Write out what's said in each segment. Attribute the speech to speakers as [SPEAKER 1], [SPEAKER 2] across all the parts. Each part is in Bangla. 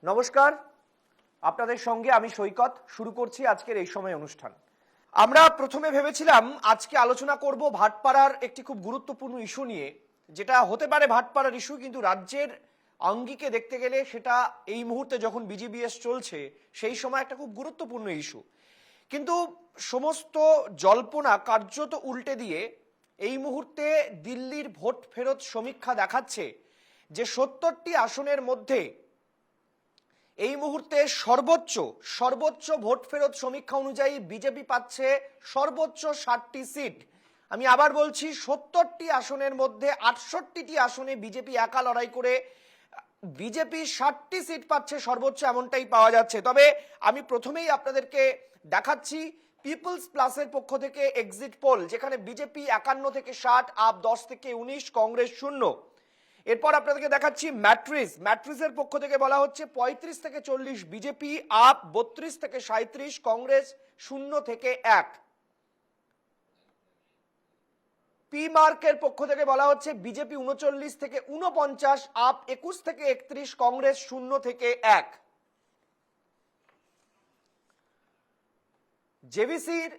[SPEAKER 1] নমস্কার, আপনাদের সঙ্গে আমি সৈকত। শুরু করছি আজকের এই সময় অনুষ্ঠান। আমরা প্রথমে ভেবেছিলাম আজকে আলোচনা করব ভাটপাড়ার একটি খুব গুরুত্বপূর্ণ ইস্যু নিয়ে, যেটা হতে পারে ভাটপাড়ার ইস্যু, কিন্তু রাজ্যের আঙ্গিকে দেখতে গেলে সেটা এই মুহূর্তে যখন বিজিবিএস চলছে সেই সময় একটা খুব গুরুত্বপূর্ণ ইস্যু। কিন্তু সমস্ত জল্পনা কার্যত উল্টে দিয়ে এই মুহূর্তে দিল্লির ভোট ফেরত সমীক্ষা দেখাচ্ছে যে ৭০টি আসনের মধ্যে এই মুহূর্তে সর্বোচ্চ ভোট ফেরত সমীক্ষা অনুযায়ী বিজেপি পাচ্ছে সর্বোচ্চ ৬০টি সিট। আমি আবার বলছি, ৭০টি আসনের মধ্যে ৬৮টি আসনে বিজেপি একা লড়াই করে বিজেপি ৬০টি সিট পাচ্ছে সর্বোচ্চ, এমনটাই পাওয়া যাচ্ছে। তবে আমি প্রথমেই আপনাদেরকে দেখাচ্ছি পিপলস প্লাসের পক্ষ থেকে এক্সিট পোল, যেখানে বিজেপি ৫১ থেকে ৬০, আপ ১০ থেকে ১৯, কংগ্রেস ০। এরপর আপনাদেরকে দেখাচ্ছি ম্যাট্রিসের পক্ষ থেকে বলা হচ্ছে ৩৫ থেকে ৪০ বিজেপি, আপ ৩২ থেকে ৩৭, কংগ্রেস ০ থেকে ১। পি মার্কের পক্ষ থেকে বলা হচ্ছে বিজেপি ৩৯ থেকে ৪৯, আপ ২১ থেকে ৩১, কংগ্রেস ০ থেকে ১। জেভিসির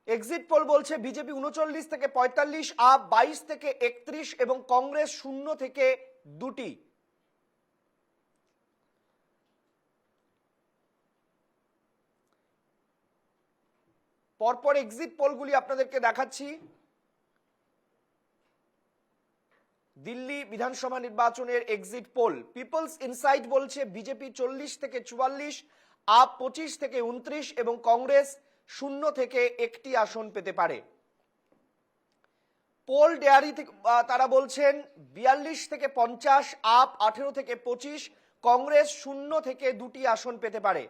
[SPEAKER 1] এক্সিট পোল বলছে বিজেপি ৩৯ থেকে ৪৫, আপ ২২ থেকে ৩১ এবং কংগ্রেস ০ থেকে ২টি। পরপর এক্সিট পোলগুলি আপনাদেরকে দেখাচ্ছি। দিল্লি বিধানসভা নির্বাচনের এক্সিট পোল, পিপলস ইনসাইট বলছে বিজেপি ৪০ থেকে ৪৪, আপ ২৫ থেকে ২৯ এবং কংগ্রেস ০ থেকে ১টি আসন পেতে পারে। পোল ডেয়ারি তারা বলছেন ৪২ থেকে ৫০, আপ ১৮ থেকে ২৫, কংগ্রেস ০ থেকে ২টি আসন পেতে পারে।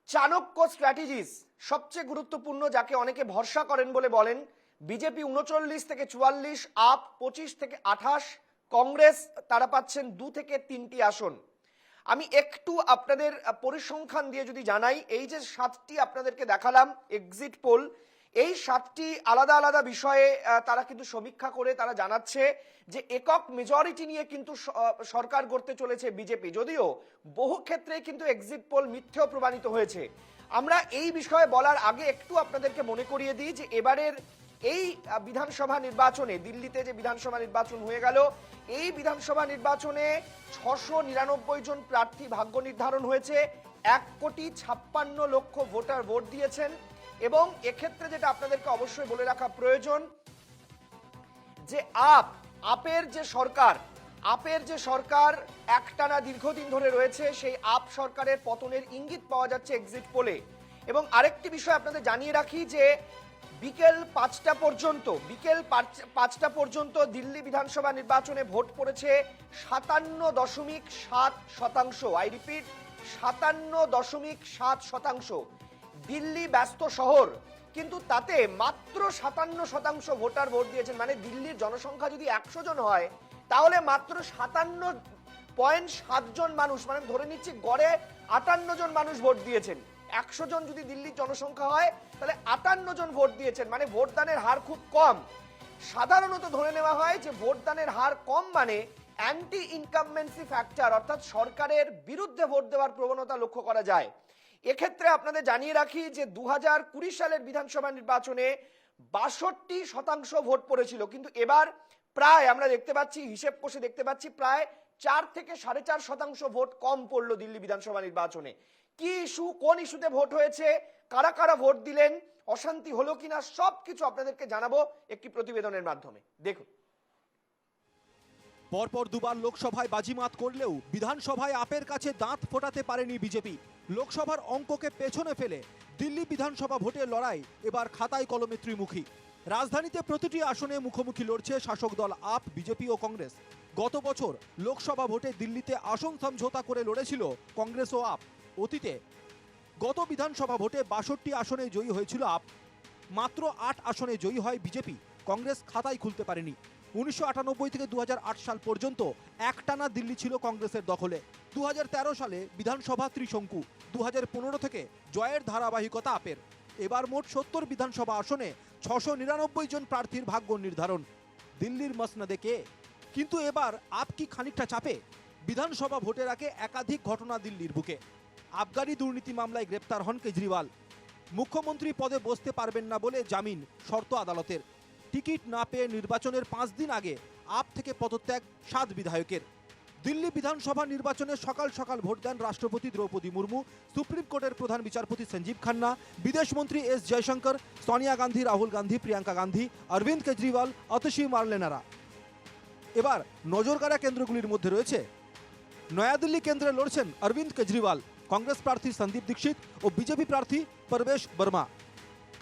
[SPEAKER 1] চাণক্য স্ট্র্যাটেজিস সবচেয়ে গুরুত্বপূর্ণ, যাকে অনেকে ভরসা করেন বলে বলেন, বিজেপি ৩৯ থেকে ৪৪, আপ ২৫ থেকে ২৮, কংগ্রেস তারা পাচ্ছেন ২ থেকে ৩টি আসন। আমি একটু আপনাদের পরিসংখ্যান দিয়ে যদি জানাই, এই যে ৭টি আপনাদেরকে দেখালাম এক্সিট পোল, এই ৭টি আলাদা আলাদা বিষয়ে তারা কিন্তু সমীক্ষা করে তারা জানাচ্ছে যে একক মেজরিটি নিয়ে কিন্তু সরকার গড়তে চলেছে বিজেপি, যদিও বহু ক্ষেত্রে কিন্তু এক্সিট পোল মিথ্যেও প্রমাণিত হয়েছে। আমরা এই বিষয়ে বলার আগে একটু আপনাদেরকে মনে করিয়ে দিই যে এবারের এই বিধানসভা নির্বাচনে, দিল্লিতে যে বিধানসভা নির্বাচন হয়ে গেল, এই বিধানসভা নির্বাচনে ৬৯৯ জন প্রার্থী ভাগ্য নির্ধারণ হয়েছে। ১,৫৬,০০,০০০ ভোটার ভোট দিয়েছেন। এবং এক্ষেত্রে যেটা আপনাদেরকে অবশ্যই বলে রাখা প্রয়োজন যে আপের যে সরকার একটানা দীর্ঘদিন ধরে রয়েছে, সেই আপ সরকারের পতনের ইঙ্গিত পাওয়া যাচ্ছে এক্সিট পোলে। এবং আরেকটি বিষয় আপনাদের জানিয়ে রাখি যে বিকেল ৫টা পর্যন্ত দিল্লি বিধানসভা নির্বাচনে ভোট পড়েছে ৫৭.৭%। I repeat, ৫৭.৭%। দিল্লি ব্যস্ত শহর, কিন্তু তাতে মাত্র ৫৭% ভোটার ভোট দিয়েছেন। মানে দিল্লির জনসংখ্যা যদি ১০০ জন হয়, তাহলে মাত্র ৫৭.৭ জন মানুষ, মানে ধরে নিচ্ছি গড়ে ৫৮ জন মানুষ ভোট দিয়েছেন। ১০০ জন যদি দিল্লির জনসংখ্যা হয়, তাহলে ৫৮ জন ভোট দিয়েছেন, মানে ভোটদানের হার খুব কম। সাধারণত ধরে নেওয়া হয় যে ভোটদানের হার কম মানে অ্যান্টি ইনকামবেন্সি ফ্যাক্টর, অর্থাৎ সরকারের বিরুদ্ধে ভোট দেওয়ার প্রবণতা লক্ষ্য করা যায়। এক্ষেত্রে আপনাদের জানিয়ে রাখি যে ২০২০ সালের বিধানসভা নির্বাচনে ৬২% ভোট পড়েছিল, কিন্তু এবার প্রায় আমরা দেখতে পাচ্ছি, হিসেব কষে দেখতে পাচ্ছি, প্রায় ৪ থেকে ৪.৫% ভোট কম পড়লো দিল্লি বিধানসভা নির্বাচনে। কি ইস্যু, কোন ইস্যুতে ভোট হয়েছে, কারা কারা ভোট দিলেন, অশান্তি হলো কিনা, সবকিছু আপনাদেরকে জানাবো একটি প্রতিবেদনের মাধ্যমে। দেখুন।
[SPEAKER 2] পরপর দুবার লোকসভায় বাজিমাত করলেও বিধানসভায় আপের কাছে দাঁত ফোটাতে পারেনি বিজেপি। লোকসভার অঙ্ককে পেছনে ফেলে দিল্লি বিধানসভা ভোটের লড়াই এবার খাতায় কলমে ত্রিমুখী। রাজধানীতে প্রতিটি আসনে মুখোমুখি লড়ছে শাসক দল আপ, বিজেপি ও কংগ্রেস। গত বছর লোকসভা ভোটে দিল্লিতে আসন সমঝোতা করে লড়েছিল কংগ্রেস ও আপ। অতীতে গত বিধানসভা ভোটে ৬২ আসনে জয়ী হয়েছিল আপ, মাত্র ৮ আসনে জয়ী হয় বিজেপি। কংগ্রেস খাতাই খুলতে পারেনি। ১৯৯৮ থেকে ২০০৮ সাল পর্যন্ত একটানা দিল্লি ছিল কংগ্রেসের দখলে। ২০১৩ সালে বিধানসভা ত্রিশঙ্কু, ২০১৫ থেকে জয়ের ধারাবাহিকতা আপের। এবার মোট ৭০ বিধানসভা আসনে ৬৯৯ জন প্রার্থীর ভাগ্য নির্ধারণ। দিল্লির মসনদে কে? কিন্তু এবার আপ কি খানিকটা চাপে? বিধানসভা ভোটের আগে একাধিক ঘটনা দিল্লির বুকে। আবগারি দুর্নীতি মামলায় গ্রেপ্তার হন কেজরিওয়াল। মুখ্যমন্ত্রী পদে বসতে পারবেন না বলে জামিন শর্ত আদালতের। টিকিট না পেয়ে নির্বাচনের 5 দিন আগে আপ থেকে পদত্যাগ 7 বিধায়কের। দিল্লি বিধানসভা নির্বাচনে সকাল সকাল ভোট দেন রাষ্ট্রপতি দ্রৌপদী মুর্মু, সুপ্রিম কোর্টের প্রধান বিচারপতি সঞ্জীব খান্না, বিদেশমন্ত্রী এস জয়শঙ্কর, সোনিয়া গান্ধী, রাহুল গান্ধী, প্রিয়াঙ্কা গান্ধী, অরবিন্দ কেজরিওয়াল, অতসী মার্লেনারা। এবার নজরকাড়া কেন্দ্রগুলির মধ্যে রয়েছে নয়াদিল্লি কেন্দ্রে লড়ছেন অরবিন্দ কেজরিওয়াল, কংগ্রেস প্রার্থী সন্দীপ দীক্ষিত ও বিজেপি প্রার্থী পরবেশ বর্মা।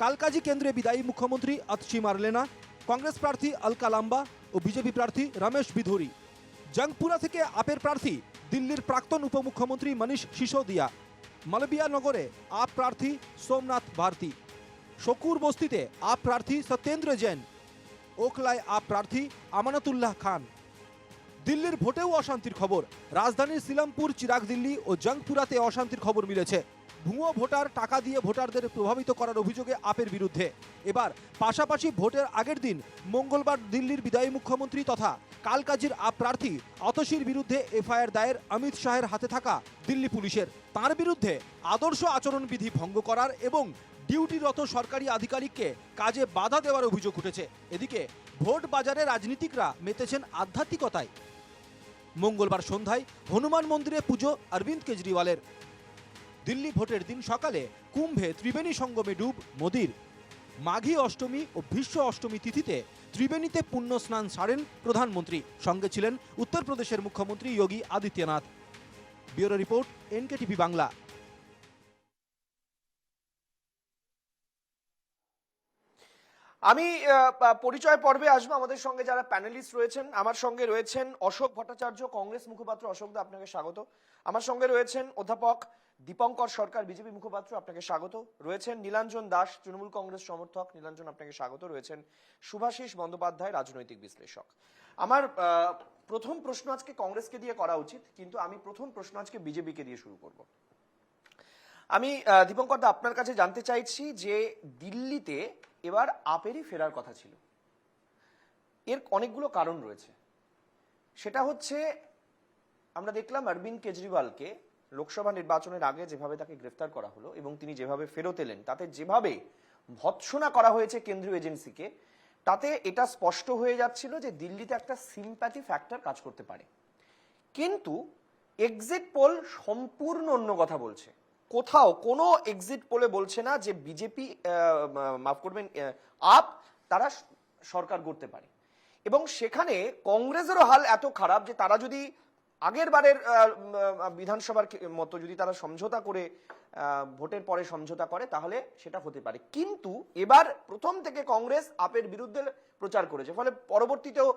[SPEAKER 2] কালকাজি কেন্দ্রে বিদায়ী মুখ্যমন্ত্রী অতসী মার্লেনা, কংগ্রেস প্রার্থী অলকা লাম্বা ও বিজেপি প্রার্থী রমেশ বিধুরি। জঙ্গপুরা থেকে আপের প্রার্থী দিল্লির প্রাক্তন উপমুখ্যমন্ত্রী মনীষ সিসোদিয়া। মালবিয়া নগরে আপ প্রার্থী সোমনাথ ভারতী। শকুর বস্তিতে আপ প্রার্থী সত্যেন্দ্র জৈন। ওখলায় আপ প্রার্থী আমানতুল্লাহ খান। দিল্লির ভোটেও অশান্তির খবর। রাজধানীর সিলামপুর, চিরাগ দিল্লি ও জঙ্গপুরাতে অশান্তির খবর মিলেছে। ভুয়ো ভোটার, টাকা দিয়ে ভোটারদের প্রভাবিত করার অভিযোগে আপের বিরুদ্ধে। এবার পাশাপাশি ভোটের আগের দিন মঙ্গলবার দিল্লির বিদায়ী মুখ্যমন্ত্রী তথা কালকাজির আপ প্রার্থী অতসীর বিরুদ্ধে এফআইআর দায়ের অমিত শাহের হাতে থাকা দিল্লি পুলিশের। তার বিরুদ্ধে আদর্শ আচরণবিধি ভঙ্গ করার এবং ডিউটিরত সরকারি আধিকারিককে কাজে বাধা দেওয়ার অভিযোগ উঠেছে। এদিকে ভোট বাজারে রাজনীতিকরা মেতেছেন আধ্যাত্মিকতায়। মঙ্গলবার সন্ধ্যায় হনুমান মন্দিরে পুজো অরবিন্দ কেজরিওয়ালের। দিল্লি ভোটের দিন সকালে কুম্ভে ত্রিবেণী সঙ্গমে ডুব মোদির। মাঘী অষ্টমী ও ভীষ্ম অষ্টমী তিথিতে ত্রিবেণীতে পুণ্য স্নান সারেন প্রধানমন্ত্রী। সঙ্গে ছিলেন উত্তরপ্রদেশের মুখ্যমন্ত্রী Yogi Adityanath. Bureau report, NKTV Bangla.
[SPEAKER 1] আমি পরিচয় পর্বে আসবো। আমাদের সঙ্গে যারা প্যানেলিস্ট রয়েছেন, আমার সঙ্গে রয়েছেন অশোক ভট্টাচার্য, কংগ্রেস মুখপাত্র। অশোক দা, আপনাকে স্বাগত। আমার সঙ্গে রয়েছেন অধ্যাপক দীপঙ্কর সরকার, বিজেপি মুখপাত্র, আপনাকে স্বাগত। রয়েছেন নীলাঞ্জন দাস, তৃণমূল কংগ্রেস সমর্থক। নীলাঞ্জন, আপনাকে স্বাগত। রয়েছেন শুভাশিস বন্দ্যোপাধ্যায়, রাজনৈতিক বিশ্লেষক। আমার প্রথম প্রশ্ন আজকে কংগ্রেসকে দিয়ে করা উচিত, কিন্তু আমি প্রথম প্রশ্ন আজকে বিজেপিকে দিয়ে শুরু করব। আমি দীপঙ্কর দা, আপনার কাছে জানতে চাইছি যে দিল্লিতে এবার আপেরই ফেরার কথা ছিল। এর অনেকগুলো কারণ রয়েছে। সেটা হচ্ছে, আমরা দেখলাম অরবিন্দ কেজরিওয়ালকে লোকসভা নির্বাচনের আগে যেভাবে তাকে গ্রেফতার করা হলো এবং তিনি যেভাবে ফেরত এলেন, তাতে যেভাবে ভৎসনা করা হয়েছে কেন্দ্রীয় এজেন্সিকে, তাতে এটা স্পষ্ট হয়ে যাচ্ছিল যে দিল্লিতে একটা সিম্প্যাথি ফ্যাক্টর কাজ করতে পারে। কিন্তু এক্সিট পোল সম্পূর্ণ অন্য কথা বলছে। কোথাও কোনো এক্সিট পোলে বলছে না যে বিজেপি, মাফ করবেন, আপ তারা সরকার করতে পারে। এবং সেখানে কংগ্রেসেরও হাল এত খারাপ যে তারা যদি আগের বারের বিধানসভার মতো যদি তারা সমঝোতা করে ভোটের পরে সমঝোতা করে তাহলে সেটা হতে পারে। কিন্তু এবার প্রথম থেকে কংগ্রেস আপের বিরুদ্ধে প্রচার করেছে, ফলে পরবর্তীতেও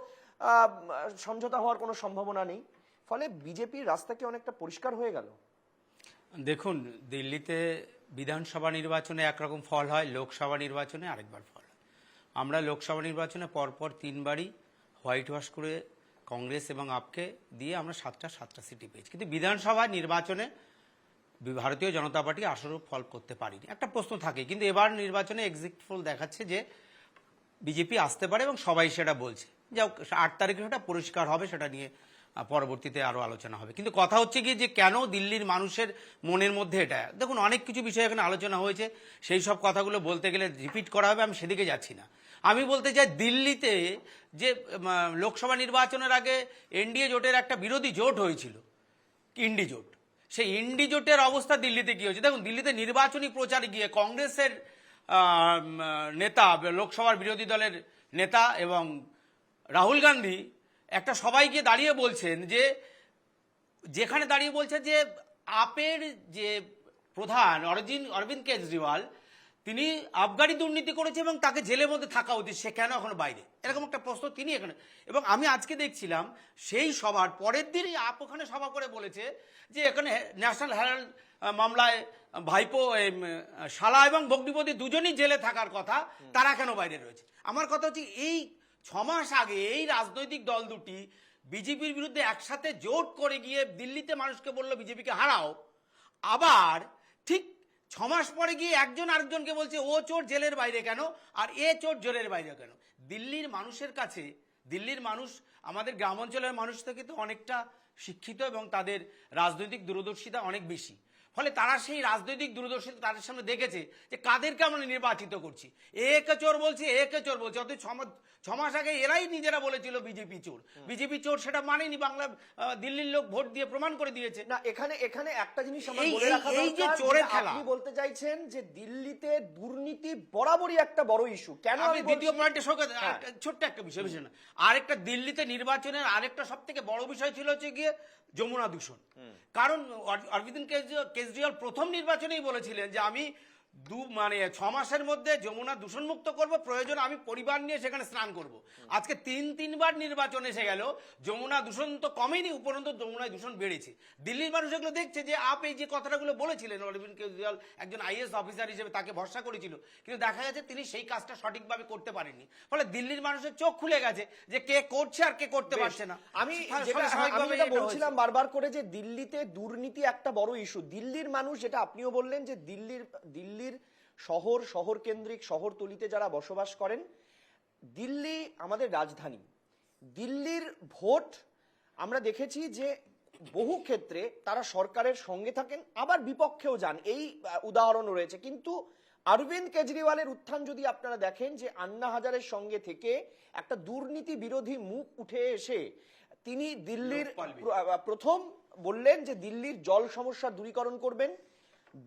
[SPEAKER 1] সমঝোতা হওয়ার কোনো সম্ভাবনা নেই। ফলে বিজেপির রাস্তা কি অনেকটা পরিষ্কার হয়ে গেল?
[SPEAKER 3] দেখুন, দিল্লিতে বিধানসভা নির্বাচনে একরকম ফল হয়, লোকসভা নির্বাচনে আরেকবার ফল হয়। আমরা লোকসভা নির্বাচনে পরপর 3 বারই হোয়াইট ওয়াশ করে কংগ্রেস এবং আপকে দিয়ে আমরা 7টা সিটি পেয়েছি, কিন্তু বিধানসভা নির্বাচনে ভারতীয় জনতা পার্টি আশানুরূপ ফল করতে পারেনি। একটা প্রশ্ন থাকে, কিন্তু এবার নির্বাচনে এক্সিট পোল দেখাচ্ছে যে বিজেপি আসতে পারে এবং সবাই সেটা বলছে। যাও 8 তারিখে সেটা পরিষ্কার হবে, সেটা নিয়ে পরবর্তীতে আরো আলোচনা হবে। কিন্তু কথা হচ্ছে কি, যে কেন দিল্লির মানুষের মনের মধ্যে এটা, দেখুন অনেক কিছু বিষয় এখানে আলোচনা হয়েছে, সেই সব কথাগুলো বলতে গেলে রিপিট করা হবে, আমি সেদিকে যাচ্ছি না। আমি বলতে চাই, দিল্লিতে যে লোকসভা নির্বাচনের আগে এনডিএ জোটের একটা বিরোধী জোট হয়েছিল, ইন্ডি জোট, সেই ইন্ডি জোটের অবস্থা দিল্লিতে কি হয়েছে দেখুন। দিল্লিতে নির্বাচনী প্রচারে গিয়ে কংগ্রেসের নেতা, লোকসভার বিরোধী দলের নেতা এবং রাহুল গান্ধী একটা সবাইকে দাঁড়িয়ে বলছেন যে, যেখানে দাঁড়িয়ে বলছে যে আপের যে প্রধান অরবিন্দ কেজরিওয়াল, তিনি আবগারি দুর্নীতি করেছে এবং তাকে জেলের মধ্যে থাকা উচিত, সে কেন এখন বাইরে, এরকম একটা প্রশ্ন তিনি এখানে। এবং আমি আজকে দেখছিলাম সেই সভার পরের দিনই আপ ওখানে সভা করে বলেছে যে এখানে ন্যাশনাল হেরাল্ড মামলায় ভাইপো, শালা এবং ভগ্নিপতি দুজনই জেলে থাকার কথা, তারা কেন বাইরে রয়েছে। আমার কথা হচ্ছে, এই 6 মাস আগে এই রাজনৈতিক দল দুটি বিজেপির বিরুদ্ধে একসাথে জোট করে গিয়ে দিল্লিতে মানুষকে বললো বিজেপিকে হারাও, আবার ঠিক 6 মাস পরে গিয়ে একজন আরেকজনকে বলছে ও চোর জেলের বাইরে কেন আর এ চোর জেলের বাইরে কেন। দিল্লির মানুষের কাছে দিল্লির মানুষ আমাদের গ্রাম অঞ্চলের মানুষ থেকে তো অনেকটা শিক্ষিত এবং তাদের রাজনৈতিক দূরদর্শিতা অনেক বেশি, ফলে তারা সেই রাজনৈতিক দূরদর্শিতা তাদের সামনে দেখেছে যে কাদেরকে আমরা নির্বাচিত করছি, একে চোর বলছি একে চোর বলছি, অথচ 6 মাস আগে এরাই নিজেরা বলেছিল বিজেপি চোর, বিজেপি চোর সেটা মানেনি, বাংলা দিল্লির লোক ভোট দিয়ে প্রমাণ করে দিয়েছে।
[SPEAKER 1] না, এখানে একটা জিনিস আমার
[SPEAKER 3] এই-
[SPEAKER 1] বলে রাখা
[SPEAKER 3] এই যে
[SPEAKER 1] দরকার,
[SPEAKER 3] চোরের
[SPEAKER 1] যে
[SPEAKER 3] খেলা।
[SPEAKER 1] আপনি বলতে চাইছেন যে দিল্লিতে দুর্নীতি বরাবরই একটা বড় ইস্যু। কেন
[SPEAKER 3] আমি
[SPEAKER 1] আমি
[SPEAKER 3] দ্বিতীয়
[SPEAKER 1] বলছি?
[SPEAKER 3] পয়েন্টে
[SPEAKER 1] হ্যাঁ।
[SPEAKER 3] ছোট্ট একটা বিষয় না, আরেকটা দিল্লিতে নির্বাচনের আরেকটা সব থেকে বড় বিষয় ছিল হচ্ছে গিয়ে যমুনা দূষণ। কারণ অরবিন্দ কেজরিওয়াল প্রথম নির্বাচনেই বলেছিলেন যে আমি 6 মাসের মধ্যে যমুনা দূষণ মুক্ত করব, প্রয়োজন আমি পরিবার নিয়ে সেখানে স্নান করব। আজকে তিনবার নির্বাচন এসে গেল, যমুনা দূষণ তো কমেনি, উপরন্ত যমুনায় দূষণ বেড়েছে। দিল্লির মানুষ এগুলো দেখছে যে এই যে কথাগুলো বলেছিলেন অরবিন্দ কেজরিওয়াল একজন আইএএস অফিসার হিসেবে তাকে ভরসা করেছিল, কিন্তু দেখা গেছে তিনি সেই কাজটা সঠিকভাবে করতে পারেননি, ফলে দিল্লির মানুষের চোখ খুলে গেছে যে কে করছে আর কে করতে পারছে না।
[SPEAKER 1] আমি
[SPEAKER 3] ফলে
[SPEAKER 1] যেটা
[SPEAKER 3] স্বাভাবিকভাবেই
[SPEAKER 1] যেটা
[SPEAKER 3] এটা
[SPEAKER 1] বলছিলাম
[SPEAKER 3] হয়েছে।
[SPEAKER 1] বারবার করে যে দিল্লিতে দুর্নীতি একটা বড় ইস্যু। দিল্লির মানুষ, যেটা আপনিও বললেন যে দিল্লির শহর কেন্দ্রিক শহরতলিতে যারা বসবাস করেন, দিল্লি আমাদের রাজধানী, দিল্লির ভোট আমরা দেখেছি যে বহু ক্ষেত্রে তারা সরকারের সঙ্গে থাকেন, আবার বিপক্ষেও যান, এই উদাহরণ রয়েছে। কিন্তু অরবিন্দ কেজরিওয়ালের উত্থান যদি আপনারা দেখেন, যে আন্না হাজারের সঙ্গে থেকে একটা দুর্নীতি বিরোধী মুখ উঠে এসে তিনি দিল্লির প্রথম বললেন যে দিল্লির জল সমস্যা দূরীকরণ করবেন,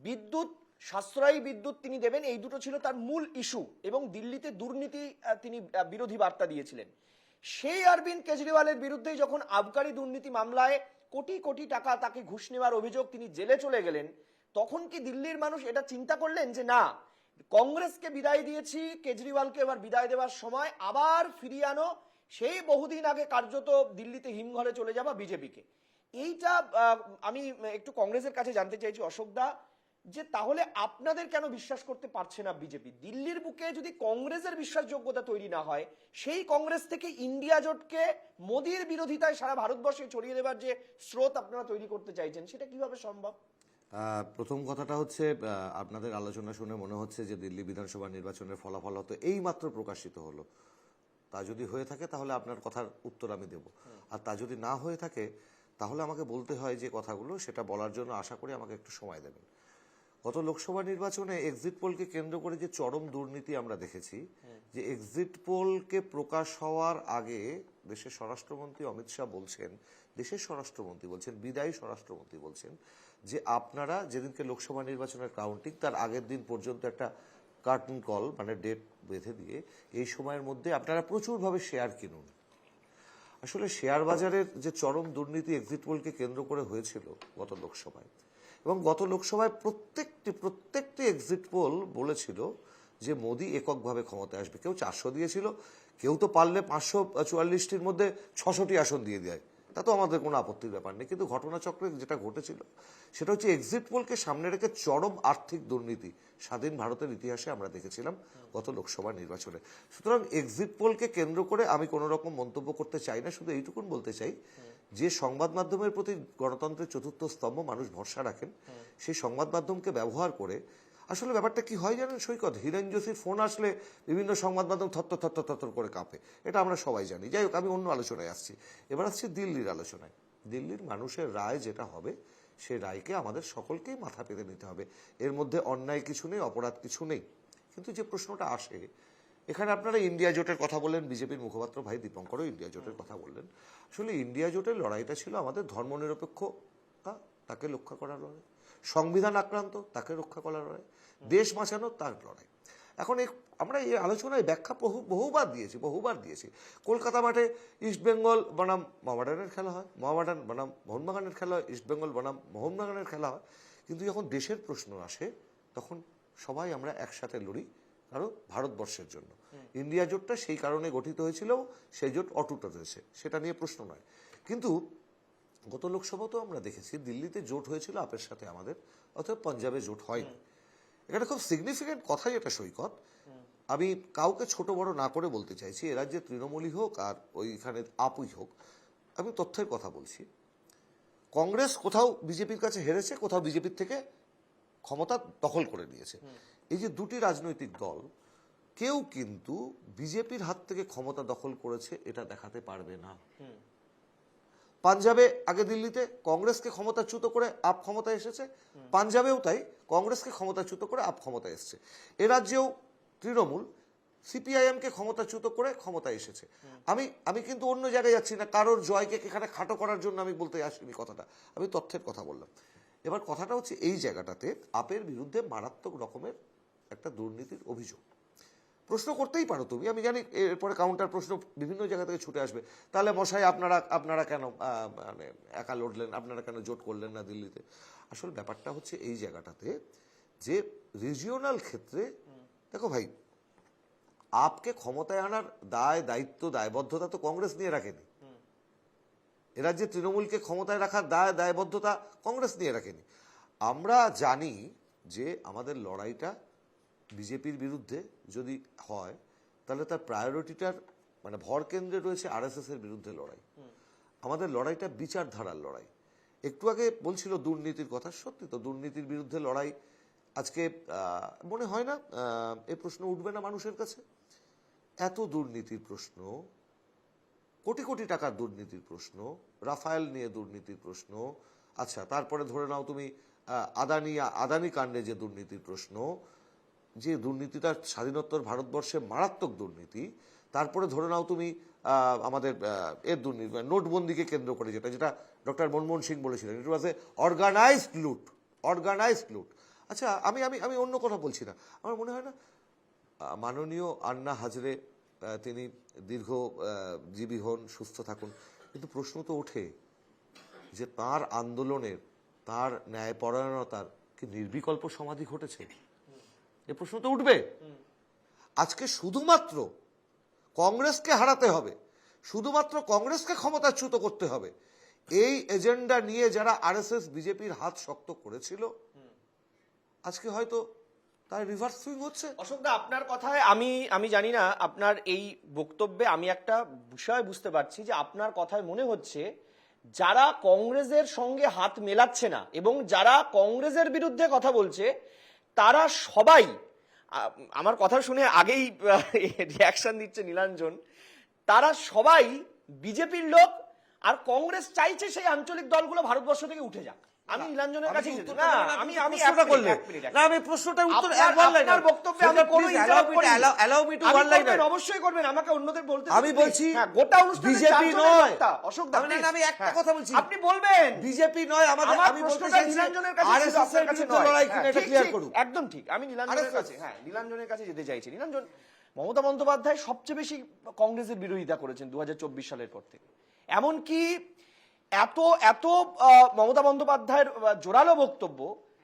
[SPEAKER 1] বিদ্যুৎ সাশ্রয়ী বিদ্যুৎ তিনি দেবেন, এই দুটো ছিল তার মূল ইস্যু, এবং দিল্লিতে দুর্নীতি তিনি বিরোধী বার্তা দিয়েছিলেন। সেই অরবিন্দ কেজরিওয়ালের বিরুদ্ধেই যখন আবকারি দুর্নীতি মামলায় কোটি কোটি টাকা তাকে ঘুষ নেওয়ার অভিযোগ, তিনি জেলে চলে গেলেন, তখন কি দিল্লির মানুষ এটা চিন্তা করলেন যে না, কংগ্রেসকে বিদায় দিয়েছি, কেজরিওয়ালকে এবার বিদায় দেওয়ার সময় আবার ফিরিয়ে আনো সেই বহুদিন আগে কার্যত দিল্লিতে হিমঘরে চলে যাওয়া বিজেপিকে? এইটা আমি একটু কংগ্রেসের কাছে জানতে চাইছি অশোকদা, যে তাহলে আপনাদের কেন বিশ্বাস করতে পারছে না বিজেপি? দিল্লির বুকে যদি কংগ্রেসের বিশ্বাসযোগ্যতা তৈরি না হয়, সেই কংগ্রেস থেকে ইন্ডিয়া জোটকে মোদির বিরোধিতায় সারা ভারতবর্ষে ছড়িয়ে দেবার যে স্রোত আপনারা তৈরি করতে চাইছেন, সেটা কিভাবে সম্ভব?
[SPEAKER 4] প্রথম কথাটা হচ্ছে, আপনাদের আলোচনা শুনে মনে হচ্ছে যে দিল্লি বিধানসভা নির্বাচনের ফলাফল হয়তো এই মাত্র প্রকাশিত হলো। তা যদি হয়ে থাকে তাহলে আপনার কথার উত্তর আমি দেব, আর তা যদি না হয়ে থাকে তাহলে আমাকে বলতে হয় যে কথাগুলো, সেটা বলার জন্য আশা করি আমাকে একটু সময় দেবেন। গত লোকসভা নির্বাচনে এক্সিট পোলকে কেন্দ্র করে যে চরম দুর্নীতি আমরা দেখেছি, যে এক্সিট পোলকে প্রকাশ হওয়ার আগে দেশের স্বরাষ্ট্রমন্ত্রী অমিত শাহ বলছেন, বিদায়ী স্বরাষ্ট্রমন্ত্রী বলছেন যে আপনারা যেদিনকে লোকসভা নির্বাচনের কাউন্টিং, তার আগের দিন পর্যন্ত একটা কার্টন কল মানে ডেট বেঁধে দিয়ে এই সময়ের মধ্যে আপনারা প্রচুরভাবে শেয়ার কিনুন। আসলে শেয়ার বাজারের যে চরম দুর্নীতি এক্সিট পোলকে কেন্দ্র করে হয়েছিল গত লোকসভায়, এবং গত লোকসভায় প্রত্যেকটি এক্সিট পোল বলেছিল যে মোদি এককভাবে ক্ষমতায় আসবে। কেউ 400 দিয়েছিল, কেউ তো পারলে 544টির মধ্যে 600টি আসন দিয়ে দেয়, তা তো আমাদের কোনো আপত্তির ব্যাপার নেই। কিন্তু ঘটনাচক্রে যেটা ঘটেছিল সেটা হচ্ছে এক্সিট পোলকে সামনে রেখে চরম আর্থিক দুর্নীতি স্বাধীন ভারতের ইতিহাসে আমরা দেখেছিলাম গত লোকসভা নির্বাচনে। সুতরাং এক্সিট পোলকে কেন্দ্র করে আমি কোনো রকম মন্তব্য করতে চাই না, শুধু এইটুকুন বলতে চাই যে সংবাদ মাধ্যমের প্রতি গণতন্ত্রের চতুর্থ স্তম্ভ মানুষ ভরসা রাখেন, সেই সংবাদ মাধ্যমকে ব্যবহার করে আসলে ব্যাপারটা কি হয় জানেন সৈকত, হিরেন যোশীর ফোন আসলে বিভিন্ন সংবাদ মাধ্যম থর করে কাঁপে, এটা আমরা সবাই জানি। যাই হোক, আমি অন্য আলোচনায় আসছি। এবার আসছি দিল্লির আলোচনায়। দিল্লির মানুষের রায় যেটা হবে, সেই রায়কে আমাদের সকলকেই মাথা পেতে নিতে হবে। এর মধ্যে অন্যায় কিছু নেই, অপরাধ কিছু নেই। কিন্তু যে প্রশ্নটা আসে, এখানে আপনারা ইন্ডিয়া জোটের কথা বললেন, বিজেপির মুখপাত্র ভাই দীপঙ্করও ইন্ডিয়া জোটের কথা বললেন। আসলে ইন্ডিয়া জোটের লড়াইটা ছিল আমাদের ধর্মনিরপেক্ষতা, তাকে রক্ষা করার লড়াই, সংবিধান আক্রান্ত তাকে রক্ষা করার লড়াই, দেশ বাঁচানো তার লড়াই। এখন আমরা এই আলোচনায় ব্যাখ্যা বহুবার দিয়েছি। কলকাতা মাঠে ইস্টবেঙ্গল বনাম মোহামেডানের খেলা হয়, মোহামেডান বনাম মোহনবাগানের খেলা হয়, ইস্টবেঙ্গল বনাম মোহনবাগানের খেলা হয়। কিন্তু যখন দেশের প্রশ্ন আসে তখন সবাই আমরা একসাথে লড়ি, কারণ ভারতবর্ষের জন্য। ইন্ডিয়া জোটটা সেই কারণে গঠিত হয়েছিল, সেই জোট অটুট রয়েছে, সেটা নিয়ে প্রশ্ন নয়। কিন্তু গত লোকসভাতেও আমরা দেখেছি দিল্লিতে জোট হয়েছিল আপের সাথে আমাদের, অথবা পাঞ্জাবে জোট হয়নি। এটা খুব সিগনিফিকেন্ট কথাই এটা সৈকত। আমি কাউকে ছোট বড় না করে বলতে চাইছি, এ রাজ্যে তৃণমূলই হোক আর ওইখানে আপুই হোক, আমি তথ্যের কথা বলছি। কংগ্রেস কোথাও বিজেপির কাছে হেরেছে, কোথাও বিজেপির থেকে ক্ষমতা দখল করে নিয়েছে। এই যে দুটি রাজনৈতিক দল, কেউ কিন্তু বিজেপির হাত থেকে ক্ষমতা দখল করেছে এটা দেখাতে পারবে না। পাঞ্জাবে আগে দিল্লিতে কংগ্রেসকে ক্ষমতাচ্যুত করে আপ ক্ষমতায় এসেছে, পাঞ্জাবেও তাই কংগ্রেসকে ক্ষমতাচ্যুত করে আপ ক্ষমতায় এসেছে। এ রাজ্যেও তৃণমূল সিপিআইএম কে ক্ষমতাচ্যুত করে ক্ষমতায় এসেছে। আমি কিন্তু অন্য জায়গায় যাচ্ছি না, কারোর জয়কে এখানে খাটো করার জন্য আমি বলতে আসিনি কথাটা, আমি তথ্যের কথা বললাম। এবার কথাটা হচ্ছে এই জায়গাটাতে আপের বিরুদ্ধে মারাত্মক রকমের একটা দুর্নীতির অভিযোগ। প্রশ্ন করতেই পারো তুমি, আমি জানি এরপরে কাউন্টার প্রশ্ন বিভিন্ন জায়গা থেকে ছুটে আসবে, তাহলে মশাই আপনারা কেন মানে একা লড়লেন, আপনারা কেন জোট করলেন না দিল্লিতে। আসল ব্যাপারটা হচ্ছে এই জায়গাটাতে যে রিজিওনাল ক্ষেত্রে দেখো ভাই, আপকে ক্ষমতায় আনার দায়িত্ব দায়বদ্ধতা তো কংগ্রেস নিয়ে রাখেনি। এ রাজ্যে তৃণমূলকে ক্ষমতায় রাখার দায়বদ্ধতা কংগ্রেস নিয়ে রাখেনি। আমরা জানি যে আমাদের লড়াইটা বিজেপির বিরুদ্ধে যদি হয় তাহলে তার প্রায়োরিটিটার মানে ভর কেন্দ্রে রয়েছে আরএসএস এর বিরুদ্ধে লড়াই। আমাদের লড়াইটা বিচারধারার লড়াই। একটু আগে বলছিল দুর্নীতির কথা, সত্যি তো দুর্নীতির বিরুদ্ধে লড়াই। আজকে মনে হয় না এই প্রশ্ন উঠবে না মানুষের কাছে? এত দুর্নীতির প্রশ্ন, কোটি কোটি টাকার দুর্নীতির প্রশ্ন, রাফায়েল নিয়ে দুর্নীতির প্রশ্ন, আচ্ছা তারপরে ধরে নাও তুমি আদানি কাণ্ডে যে দুর্নীতির প্রশ্ন, যে দুর্নীতিটা স্বাধীনোত্তর ভারতবর্ষে মারাত্মক দুর্নীতি, তারপরে ধরে নাও তুমি আমাদের এর দুর্নীতি নোটবন্দিকে কেন্দ্র করে যেটা ডক্টর মনমোহন সিং বলেছিলেন, ইট ওয়াজ এ অর্গানাইজড লুট। আচ্ছা আমি অন্য কথা বলছি না, আমার মনে হয় না মাননীয় আন্না হাজরে তিনি দীর্ঘজীবী হন, সুস্থ থাকুন, কিন্তু প্রশ্ন তো ওঠে যে তার আন্দোলনের, তার ন্যায়পরায়ণতার কি নির্বিকল্প সমাধি ঘটেছে? এ প্রশ্ন তো উঠবে। আজকে শুধুমাত্র কংগ্রেসকে হারাতে হবে, শুধুমাত্র কংগ্রেসকে ক্ষমতাচ্যুত করতে হবে, এই এজেন্ডা নিয়ে যারা আরএসএস বিজেপির হাত শক্ত করেছিল, আজকে হয়তো তার রিভার্স সুইং হচ্ছে।
[SPEAKER 1] অশোকদা, আপনার কথায় আমি জানি না, আপনার এই বক্তব্যে আমি একটা বিষয় বুঝতে পারছি যে আপনার কথায় মনে হচ্ছে যারা কংগ্রেসের সঙ্গে হাত মেলাচ্ছে না এবং যারা কংগ্রেসের বিরুদ্ধে কথা বলছে তারা সবাই, আমার কথা শুনে আগেই রিয়াকশন দিচ্ছে নীলাঞ্জন, তারা সবাই বিজেপির লোক, আর কংগ্রেস চাইছে সেই আঞ্চলিক দলগুলো ভারতবর্ষ থেকে উঠে যাক। আমি নীলাঞ্জনের কাছে অবশ্যই করবেন, আমাকে অন্যদের বলতে
[SPEAKER 4] আমি বলছি
[SPEAKER 1] গোটা অনুষ্ঠান
[SPEAKER 4] বিজেপি নয়।
[SPEAKER 1] অশোক,
[SPEAKER 4] আমি একটা কথা বলছি,
[SPEAKER 1] আপনি বলবেন
[SPEAKER 4] বিজেপি নয় আমাদের, আমি বলতে চাইছি
[SPEAKER 1] নীলাঞ্জনের কাছে,
[SPEAKER 4] আরএসএস এর বিরুদ্ধে লড়াই কিনা এটা ক্লিয়ার করুন।
[SPEAKER 1] একদম ঠিক, আমি নীলাঞ্জনের কাছে, নীলাঞ্জনের কাছে যেতে চাইছি। নীলাঞ্জন, মমতা বন্দ্যোপাধ্যায় সবচেয়ে বেশি কংগ্রেসের বিরোধিতা করেছেন 2024 সালের পর থেকে। এমনকি এত মমতা বন্দ্যোপাধ্যায়ের জোরালো বক্তব্য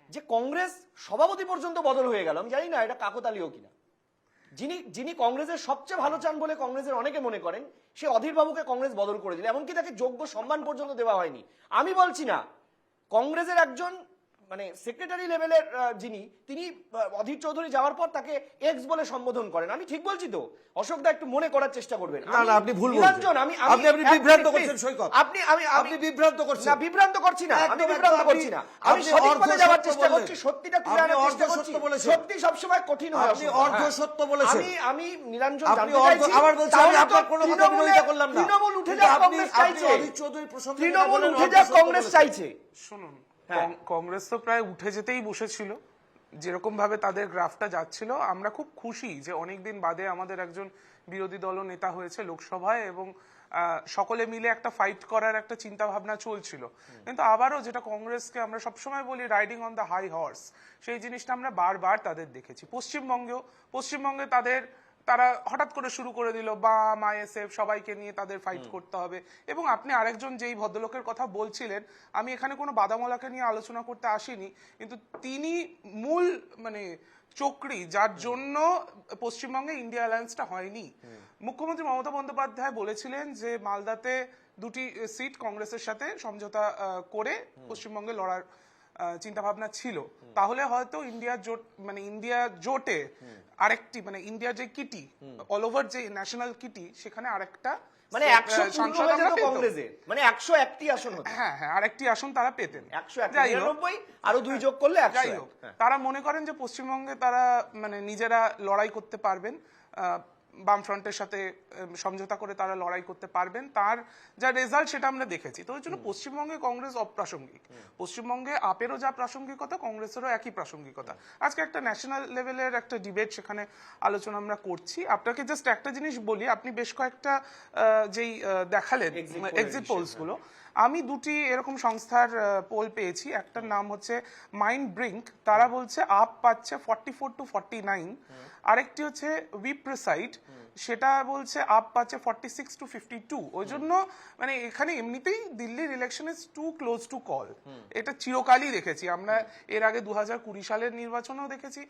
[SPEAKER 1] যে কংগ্রেস সভাপতি পর্যন্ত বদল হয়ে গেল। আমি জানি না এটা কাকতালীয় কিনা। যিনি কংগ্রেসের সবচেয়ে ভালো চান বলে কংগ্রেসের অনেকে মনে করেন, সে অধীর বাবুকে কংগ্রেস বদল করে দিল, এমনকি তাকে যোগ্য সম্মান পর্যন্ত দেওয়া হয়নি। আমি বলছি না, কংগ্রেসের একজন মানে সেক্রেটারি লেভেলের যিনি, তিনি অধীর চৌধুরী যাওয়ার পর তাকে এক্স বলে সম্বোধন করেন। আমি ঠিক বলছি তো? অশোকদা একটু মনে করার চেষ্টা করবেন।
[SPEAKER 4] না না, আপনি ভুল বলছেন, আপনি বিভ্রান্ত করছেন সৈকত, আপনি বিভ্রান্ত করছেন।
[SPEAKER 1] না, বিভ্রান্ত করছি না, আমি বিভ্রান্ত করছি না, আমি সঠিক পথে যাওয়ার চেষ্টা করছি, সত্যিটা তুলে আনার চেষ্টা করছি। সত্যি সবসময় কঠিন হয়,
[SPEAKER 4] আপনি অর্ধ সত্য বলেছেন।
[SPEAKER 1] আমি নীলাঞ্জন জানতে চাইছি,
[SPEAKER 4] আবার বলছি আমি আপনার কোনো কথা বিরোধিতা করলাম না।
[SPEAKER 1] তৃণমূল উঠে যাক কংগ্রেস চাইছে,
[SPEAKER 4] অধীর চৌধুরী প্রসঙ্গে
[SPEAKER 1] তৃণমূল উঠে যাক কংগ্রেস চাইছে।
[SPEAKER 5] শুনুন, কংগ্রেস তো প্রায় উঠে যেতেই বসেছিল, যেরকম ভাবে তাদের গ্রাফটা যাচ্ছিল। আমরা খুব খুশি যে অনেকদিন বাদে আমাদের একজন বিরোধী দল নেতা হয়েছে লোকসভায়, এবং সকলে মিলে একটা ফাইট করার একটা চিন্তা ভাবনা চলছিল। কিন্তু আবারও যেটা কংগ্রেসকে আমরা সবসময় বলি riding on the high horse, সেই জিনিসটা আমরা বারবার তাদের দেখেছি। পশ্চিমবঙ্গে তারা হঠাৎ করে শুরু করে দিল বাম, আইএসএফ সবাইকে নিয়ে তাদের ফাইট করতে হবে। এবং আপনি আরেকজন যেই ভদ্রলোকের কথা বলছিলেন, আমি এখানে কোনো বাদামওয়ালাকে নিয়ে আলোচনা করতে আসিনি, কিন্তু তিনি মূল মানে চক্রী যার জন্য পশ্চিমবঙ্গে ইন্ডিয়া অ্যালায়েন্সটা হয়নি। মুখ্যমন্ত্রী মমতা বন্দ্যোপাধ্যায় বলেছিলেন যে মালদাতে 2টি সিট কংগ্রেসের সাথে সমঝোতা করে পশ্চিমবঙ্গে লড়ার চিন্তা ভাবনা ছিল, তাহলে হয়তো ইন্ডিয়া জোটে আরেকটি মানে ইন্ডিয়ার যে কিটি, অল ওভার যে ন্যাশনাল কিটি, সেখানে আরেকটা
[SPEAKER 1] মানে 100 পূর্ণ
[SPEAKER 5] সাংসদ
[SPEAKER 1] হয়ে
[SPEAKER 5] আমরা
[SPEAKER 1] যেত
[SPEAKER 5] পেতাম।
[SPEAKER 1] কংগ্রেসের, মানে 101টি আসন হতো।
[SPEAKER 5] হ্যাঁ হ্যাঁ, আর একটি আসন তারা পেতেন।
[SPEAKER 1] 101,
[SPEAKER 5] যাই হোক,
[SPEAKER 1] 99 আরো 2 যোগ করলে 101।
[SPEAKER 5] যাই হোক, তারা মনে করেন যে পশ্চিমবঙ্গে তারা মানে নিজেরা লড়াই করতে পারবেন, বামফ্রন্টের সাথে সমঝোতা করে তারা লড়াই করতে পারবেন, তার যা রেজাল্ট সেটা আমরা দেখেছি। তো ওই জন্য পশ্চিমবঙ্গে কংগ্রেস অপ্রাসঙ্গিক, পশ্চিমবঙ্গে আপেরও যা প্রাসঙ্গিকতা কংগ্রেসেরও একই প্রাসঙ্গিকতা। আজকে একটা ন্যাশনাল লেভেলের একটা ডিবেট সেখানে আলোচনা আমরা করছি। আপনাকে জাস্ট একটা জিনিস বলি, আপনি বেশ কয়েকটা যেই দেখালেন এক্সিট পোলস গুলো, আমি দুটি এরকম সংস্থার পোল পেয়েছি। একটার নাম হচ্ছে মাইন্ড ব্রিঙ্ক, তারা বলছে আপ পাচ্ছে 44 to 49, আরেকটি হচ্ছে উইপ্রেসাইট, সেটা বলছে আপ পাচ্ছে 46 to 52। ওই জন্য মানে এখানে এমনিতেই দিল্লির election is too close to call, এটা চিরকালই দেখেছি আমরা। এর আগে 2020 সালের নির্বাচনেও দেখেছি,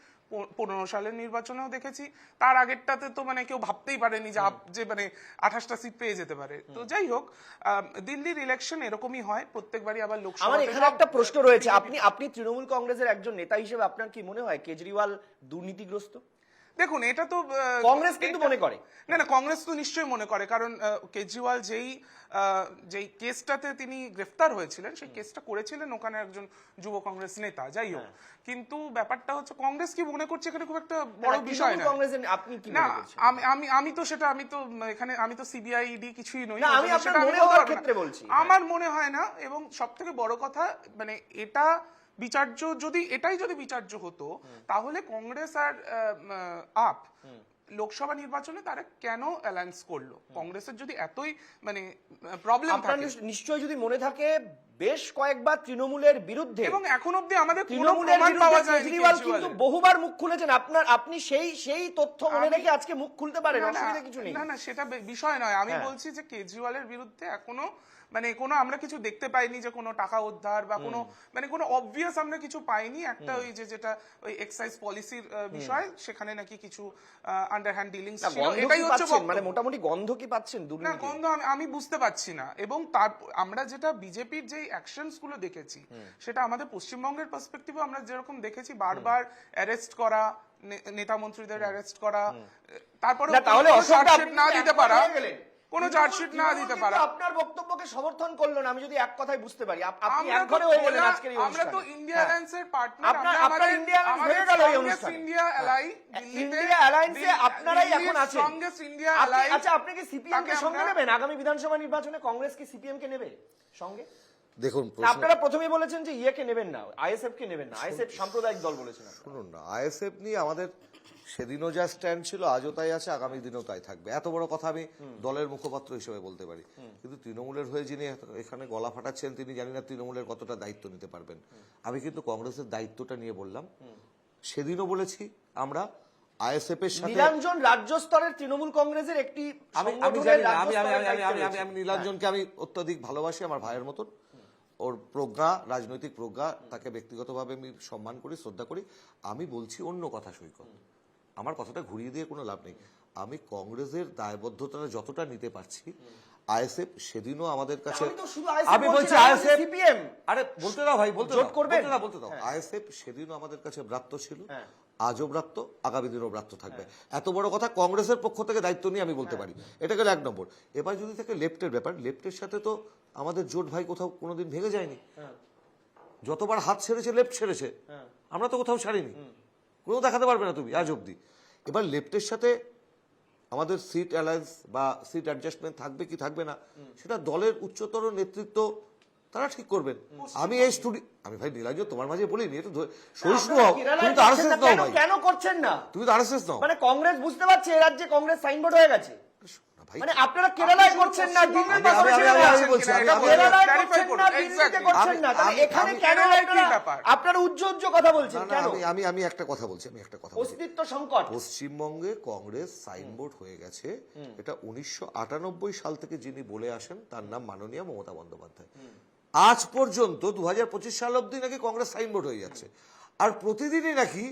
[SPEAKER 5] 15 সালের নির্বাচনেও দেখেছি, তার আগেরটাতে তো মানে কেউ ভাবতেই পারেনি যে মানে 28টা সিট পেয়ে যেতে পারে। তো যাই হোক, দিল্লির ইলেকশন এরকমই হয় প্রত্যেকবারই। আবার লোকসভা
[SPEAKER 1] আমার এখানে একটা প্রশ্ন রয়েছে, আপনি তৃণমূল কংগ্রেসের একজন নেতা হিসেবে আপনার কি মনে হয় কেজরিওয়াল দুর্নীতিগ্রস্ত?
[SPEAKER 5] দেখুন, এটা তো
[SPEAKER 1] কংগ্রেস কিন্তু মনে করে।
[SPEAKER 5] না, কংগ্রেস তো নিশ্চয়ই মনে করে, কারণ কেজরিওয়াল যেই কেসটাতে তিনি গ্রেফতার হয়েছিলেন সেই কেসটা করেছিলেন ওখানে একজন যুব কংগ্রেস নেতা। যাই হোক, কিন্তু ব্যাপারটা হচ্ছে কংগ্রেস কি মনে করছে এখানে খুব একটা বড় বিষয় না।
[SPEAKER 1] কংগ্রেসের আপনি কি
[SPEAKER 5] না,
[SPEAKER 1] মনে করছেন?
[SPEAKER 5] আমি তো সিবিআই ইডি কিছুই নই।
[SPEAKER 1] না, আমি আপনার মনে হওয়ার ক্ষেত্রে বলছি।
[SPEAKER 5] আমার মনে হয় না, এবং সবথেকে বড় কথা মানে এটা বিচার্য, এটাই যদি বিচার্য হতো তাহলে কংগ্রেস আর আপ লোকসভা নির্বাচনে তারা কেন অ্যালায়েন্স করলো? কংগ্রেসের যদি এতই মানে প্রবলেম
[SPEAKER 1] আপনার
[SPEAKER 5] থাকে,
[SPEAKER 1] নিশ্চয়ই যদি মনে থাকে বেশ কয়েকবার তৃণমূলের বিরুদ্ধে,
[SPEAKER 5] এবং এখন অবধি আমাদের কোনো
[SPEAKER 1] তৃণমূলের
[SPEAKER 5] প্রমাণ পাওয়া
[SPEAKER 1] বিরুদ্ধে
[SPEAKER 5] যায়নি
[SPEAKER 1] কেজরিওয়াল কিন্তু
[SPEAKER 5] কেজরিওয়ালের।
[SPEAKER 1] বহুবার মুখ খুলেছেন। আপনি সেই তথ্য মনে রেখে আজকে মুখ খুলতে পারেন, অসুবিধা কিছু নেই।
[SPEAKER 5] না, সেটা বিষয় নয়। আমি বলছি যে কেজরিওয়ালের বিরুদ্ধে এখনো মানে কোনো আমরা কিছু দেখতে পাইনি যে কোনো টাকা উদ্ধার বা কোনো মানে কোনো অবভিয়াস আমরা কিছু পাইনি। একটা ওই যেটা ওই এক্সাইজ পলিসির বিষয়, সেখানে নাকি কিছু আন্ডারহ্যান্ড ডিলিংস ছিল, এটাই হচ্ছে
[SPEAKER 1] মানে মোটামুটি গন্ধ কি পাচ্ছেন
[SPEAKER 5] না,
[SPEAKER 1] দুর্নীতি?
[SPEAKER 5] গন্ধ আমি বুঝতে পারছি না। এবং তার আমরা যেটা বিজেপির যে অ্যাকশনস গুলো দেখেছি সেটা আমাদের পশ্চিমবঙ্গের পার্সপেক্টিভে আমরা যেরকম দেখেছি, বারবার অ্যারেস্ট করা, নেতা মন্ত্রীদের অ্যারেস্ট করা, তারপরে
[SPEAKER 1] তাহলে
[SPEAKER 5] চার্জশিট না দিতে পারা, কোনো চার্জশিট না দিতে পারা।
[SPEAKER 1] আপনার বক্তব্যকে সমর্থন করলো না, আমি যদি এক কথায় বুঝতে পারি। আপনি
[SPEAKER 5] আমরা
[SPEAKER 1] এক ঘরে হয়ে গেলেন আজকের এই
[SPEAKER 5] আমরা তো
[SPEAKER 1] অনুষ্ঠানে।
[SPEAKER 5] ইন্ডিয়া অ্যালায়েন্সের পার্টনার,
[SPEAKER 1] আপনার ইন্ডিয়া অ্যালায়েন্স হয়ে গেল এই অনুষ্ঠানে।
[SPEAKER 5] ইন্ডিয়া অ্যালাই,
[SPEAKER 1] ইন্ডিয়া অ্যালায়েন্সে আপনারাই এখন আছেন।
[SPEAKER 5] Strongest India ally.
[SPEAKER 1] আচ্ছা, আপনি কি সিপিএম কে সঙ্গে নেবেন আগামী বিধানসভা নির্বাচনে? কংগ্রেস কি সিপিএম কে নেবে সঙ্গে?
[SPEAKER 4] দেখুন,
[SPEAKER 1] আপনারা প্রথমেই বলেছেন যে ইয়ে কে নেবেন না, আইএসএফ কে নেবেন না। আইএসএফ সাম্প্রদায়িক দল বলেছেন।
[SPEAKER 4] শুনুন না, আইএসএফ নিয়ে আমাদের সেদিনও যা স্ট্যান্ড ছিল, আজও তাই আছে, আগামী দিনেও তাই থাকবে। এত বড় কথা আমি দলের মুখপাত্র হিসেবে বলতে পারি, কিন্তু তৃণমূলের হয়ে যিনি এখানে গলা ফাটাচ্ছেন তিনি জানি না তৃণমূলের কতটা দায়িত্ব নিতে পারবেন। আমি কিন্তু কংগ্রেসের দায়িত্বটা নিয়ে বললাম, সেদিনও বলেছি আমরা আইএসএফ এর সাথে।
[SPEAKER 1] নীলাঞ্জন রাজ্য স্তরের তৃণমূল কংগ্রেসের একটি
[SPEAKER 4] আমি জানি না, আমি নীলাঞ্জনকে আমি অত্যধিক ভালোবাসি, আমার ভাইয়ের মতন। ওর প্রজ্ঞা, রাজনৈতিক প্রজ্ঞা, তাকে ব্যক্তিগতভাবে আমি সম্মান করি, শ্রদ্ধা করি। আমি বলছি অন্য কথা সৈকত, আমার কথাটা ঘুরিয়ে দিয়ে কোনো লাভ নেই। আমি কংগ্রেসের দায়বদ্ধতা যতটা নিতে পারছি, আইএসএফ সেদিনও আমাদের কাছে, আমি বলছি আইএসএফ,
[SPEAKER 1] সিপিএম,
[SPEAKER 4] আরে বলতে দাও ভাই, বলতে দাও।
[SPEAKER 1] হ্যাঁ।
[SPEAKER 4] আইএসএফ সেদিনও আমাদের কাছে ব্রাত্য ছিল, আজও ব্রাত্য, আগামী দিনও ব্রাত্য থাকবে। এত বড় কথা কংগ্রেসের পক্ষ থেকে দায়িত্ব নিয়ে আমি বলতে পারি। এটা গেল 1 নম্বর। এবার যদি থাকে লেফটের ব্যাপার, লেফটের সাথে তো আমাদের জোট ভাই কোথাও কোনোদিন ভেঙে যায়নি। যতবার হাত ছেড়েছে লেফট ছেড়েছে, আমরা তো কোথাও ছাড়িনি। কোথাও দেখাতে পারবে না তুমি আজ অব্দি। এবার লেফটের সাথে আমাদের সিট অ্যালায়েন্স বা সিট অ্যাডজাস্টমেন্ট থাকবে কি থাকবে না, সেটা দলের উচ্চতর নেতৃত্ব তারা ঠিক করবেন। আমি এই স্টুডিও, আমি ভাই নীলাঞ্জন তোমার মাঝে বলিনি, এটা সহিষ্ণু হও। তুমি তো আরএসএস নাও ভাই,
[SPEAKER 1] কেন করছেন না?
[SPEAKER 4] তুমি তো আরএসএস নাও।
[SPEAKER 1] মানে কংগ্রেস বুঝতে পারছে এই রাজ্যে কংগ্রেস সাইনবোর্ড হয়ে গেছে।
[SPEAKER 4] ভাই
[SPEAKER 1] মানে আপনারা কেরালায় করছেন না, দিল্লিতে করছেন না, কেরালায় করছেন না, দিল্লিতে করছেন না, তাহলে এখানে কেন আপনারা উজ্জ্ব কথা বলছেন কেন?
[SPEAKER 4] আমি একটা কথা বলছি,
[SPEAKER 1] অস্তিত্ব সংকট।
[SPEAKER 4] পশ্চিমবঙ্গে কংগ্রেস সাইনবোর্ড হয়ে গেছে, এটা 1998 সাল থেকে যিনি বলে আসেন তার নাম মাননীয় মমতা বন্দ্যোপাধ্যায়। আজ পর্যন্ত 2025 সাল অব্দি নাকি কংগ্রেস সাইনবোর্ড হয়ে যাচ্ছে, আর প্রতিদিনই নাকি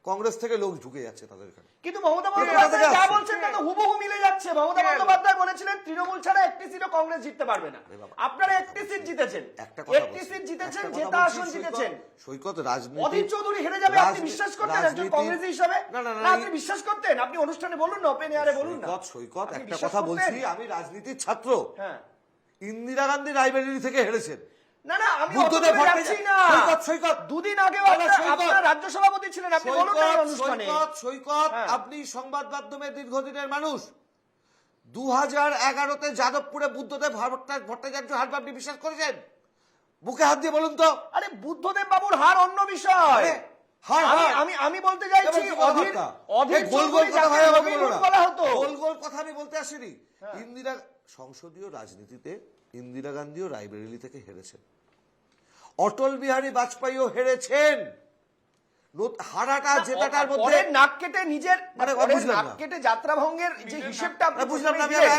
[SPEAKER 4] কংগ্রেস থেকে লোক ঢুকে যাচ্ছে তাদের এখানে।
[SPEAKER 1] কিন্তু মমতা
[SPEAKER 4] কোথা থেকে
[SPEAKER 1] বন্দ্যোপাধ্যায় যা
[SPEAKER 4] আসছে?
[SPEAKER 1] বলছেন তা তো হুবহু মিলে যাচ্ছে। মমতা বন্দ্যোপাধ্যায় বলেছিলেন তৃণমূল ছাড়া একটি সিটও কংগ্রেস জিততে পারবে না। আপনারা একটি সিট জিতেছেন,
[SPEAKER 4] একটা কথা
[SPEAKER 1] একটি
[SPEAKER 4] বলছি,
[SPEAKER 1] সিট জিতেছেন,
[SPEAKER 4] একটা
[SPEAKER 1] জেতা
[SPEAKER 4] কথা
[SPEAKER 1] আসন
[SPEAKER 4] বলছি,
[SPEAKER 1] জিতেছেন।
[SPEAKER 4] সৈকত রাজনীতি
[SPEAKER 1] অধীর চৌধুরী হেরে যাবে আপনি বিশ্বাস করতেন একজন কংগ্রেসী হিসাবে?
[SPEAKER 4] না না
[SPEAKER 1] না
[SPEAKER 4] না,
[SPEAKER 1] আপনি বিশ্বাস করতেন? আপনি অনুষ্ঠানে বলুন না, ওপেন এয়ারে বলুন না।
[SPEAKER 4] সৈকত
[SPEAKER 1] আপনি
[SPEAKER 4] একটা
[SPEAKER 1] বিশ্বাস
[SPEAKER 4] কথা
[SPEAKER 1] করতেন?
[SPEAKER 4] বলছি, আমি রাজনীতির ছাত্র।
[SPEAKER 1] হ্যাঁ।
[SPEAKER 4] ইন্দিরা গান্ধী রায়বেরেলি থেকে হেরেছেন।
[SPEAKER 1] না না আমি
[SPEAKER 4] বুদ্ধদেব
[SPEAKER 1] অত দূরে যাচ্ছি না।
[SPEAKER 4] সৈকত
[SPEAKER 1] দুদিন আগেও
[SPEAKER 4] দাদা, সৈকত।
[SPEAKER 1] আপনার রাজ্য সভাপতি ছিলেন, আপনি বলুন না এই অনুষ্ঠানে।
[SPEAKER 4] সৈকত,
[SPEAKER 1] হ্যাঁ।
[SPEAKER 4] আপনি সংবাদ মাধ্যমের দীর্ঘদিনের মানুষ। 2011-তে যাদবপুরে বুদ্ধদেব ভট্টাচার্য হারবে আপনি বিশ্বাস করেছেন? বুকে হাত দিয়ে বলুন তো।
[SPEAKER 1] আরে বুদ্ধদেব বাবুর হার অন্য বিষয়।
[SPEAKER 4] হার
[SPEAKER 1] আমি- আমি আমি বলতে চাইছি অধীর
[SPEAKER 4] গোল গোল
[SPEAKER 1] চৌধুরী
[SPEAKER 4] কথা
[SPEAKER 1] যাকে
[SPEAKER 4] ভাই আমাকে
[SPEAKER 1] রবিন
[SPEAKER 4] বলো না।
[SPEAKER 1] বলা হতো।
[SPEAKER 4] গোল গোল কথা আমি বলতে আসিনি। ইন্দিরা সংসদীয় রাজনীতিতে ইন্দিরা গান্ধীও রায়বেরেলি থেকে হেরেছেন, অটল বিহারী বাজপেয়ীও হেরেছেন। হারাটা জেতাটার মধ্যে
[SPEAKER 1] পরের নাক কেটে নিজের
[SPEAKER 4] মানে
[SPEAKER 1] পরের
[SPEAKER 4] বুঝলাম
[SPEAKER 1] নাক
[SPEAKER 4] না।
[SPEAKER 1] কেটে যাত্রা ভঙ্গের যে হিসেবটা আপনি
[SPEAKER 4] বুঝলাম না।
[SPEAKER 1] দিলেন,